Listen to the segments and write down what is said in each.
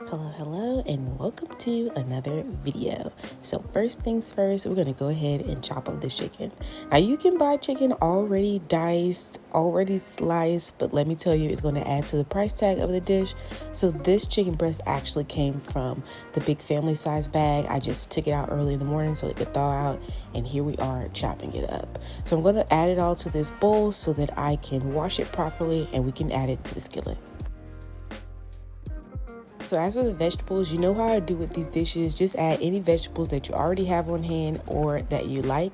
Hello, and welcome to another video. So first things first, we're gonna go ahead and chop up the chicken. Now you can buy chicken already diced, already sliced, but let me tell you, it's gonna add to the price tag of the dish. So this chicken breast actually came from the big family size bag. I just took it out early in the morning so it could thaw out, and here we are chopping it up. So I'm gonna add it all to this bowl so that I can wash it properly and we can add it to the skillet. So as for the vegetables, you know how I do with these dishes. Just add any vegetables that you already have on hand or that you like.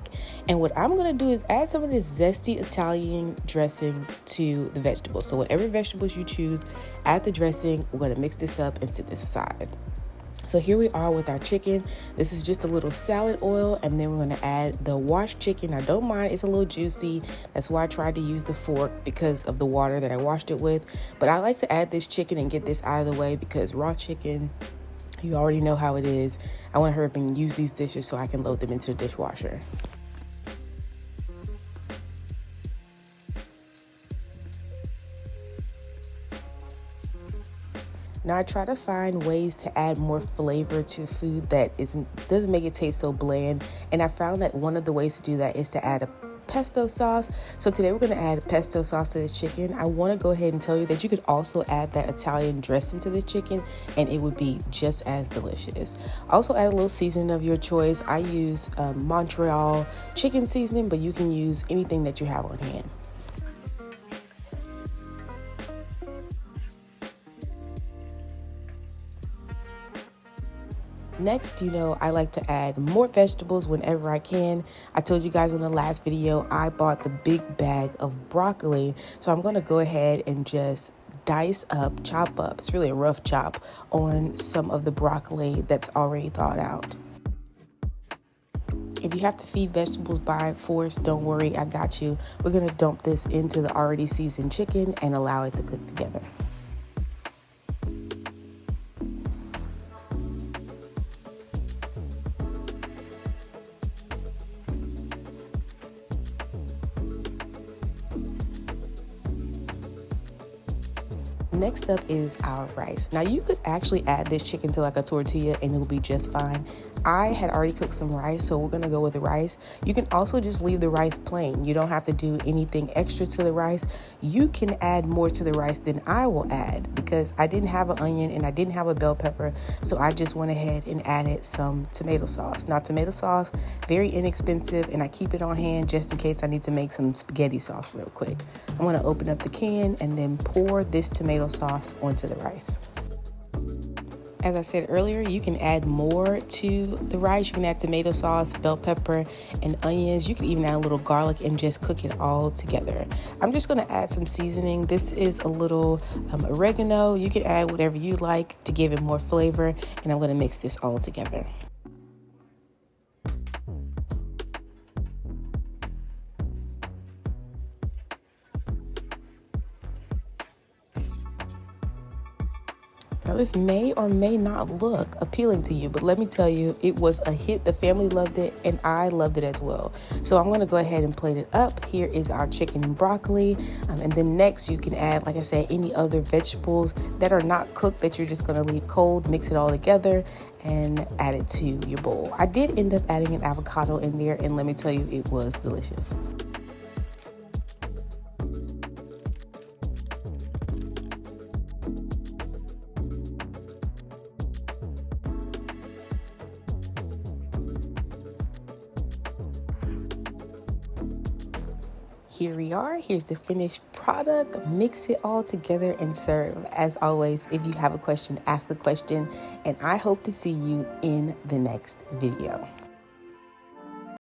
And what I'm going to do is add some of this zesty Italian dressing to the vegetables. So whatever vegetables you choose, add the dressing. We're going to mix this up and set this aside. So here we are with our chicken. This is just a little salad oil, and then we're going to add the washed chicken. I don't mind, it's a little juicy. That's why I tried to use the fork, because of the water that I washed it with. But I like to add this chicken and get this out of the way, because raw chicken, you already know how it is. I want to hurry up and use these dishes so I can load them into the dishwasher. Now I try to find ways to add more flavor to food that doesn't make it taste so bland. And I found that one of the ways to do that is to add a pesto sauce. So today we're going to add pesto sauce to this chicken. I want to go ahead and tell you that you could also add that Italian dressing to this chicken and it would be just as delicious. Also add a little seasoning of your choice. I use Montreal chicken seasoning, but you can use anything that you have on hand. Next, I like to add more vegetables whenever I can. I told you guys in the last video, I bought the big bag of broccoli. So I'm going to go ahead and just chop up. It's really a rough chop on some of the broccoli that's already thawed out. If you have to feed vegetables by force, don't worry, I got you. We're going to dump this into the already seasoned chicken and allow it to cook together. Next up is our rice. Now you could actually add this chicken to like a tortilla and it'll be just fine. I had already cooked some rice, so we're gonna go with the rice. You can also just leave the rice plain. You don't have to do anything extra to the rice. You can add more to the rice than I will add, because I didn't have an onion and I didn't have a bell pepper, so I just went ahead and added some tomato sauce. Now tomato sauce, very inexpensive, and I keep it on hand just in case I need to make some spaghetti sauce real quick. I'm gonna open up the can and then pour this tomato sauce onto the rice. As I said earlier, you can add more to the rice. You can add tomato sauce, bell pepper, and onions. You can even add a little garlic and just cook it all together. I'm just going to add some seasoning. This is a little oregano. You can add whatever you like to give it more flavor, and I'm going to mix this all together. Now this may or may not look appealing to you, but let me tell you, it was a hit. The family loved it and I loved it as well. So I'm going to go ahead and plate it up. Here is our chicken and broccoli. And then next you can add, like I said, any other vegetables that are not cooked that you're just going to leave cold. Mix it all together and add it to your bowl. I did end up adding an avocado in there, and let me tell you, it was delicious. Here we are. Here's the finished product. Mix it all together and serve. As always, if you have a question, ask a question, and I hope to see you in the next video.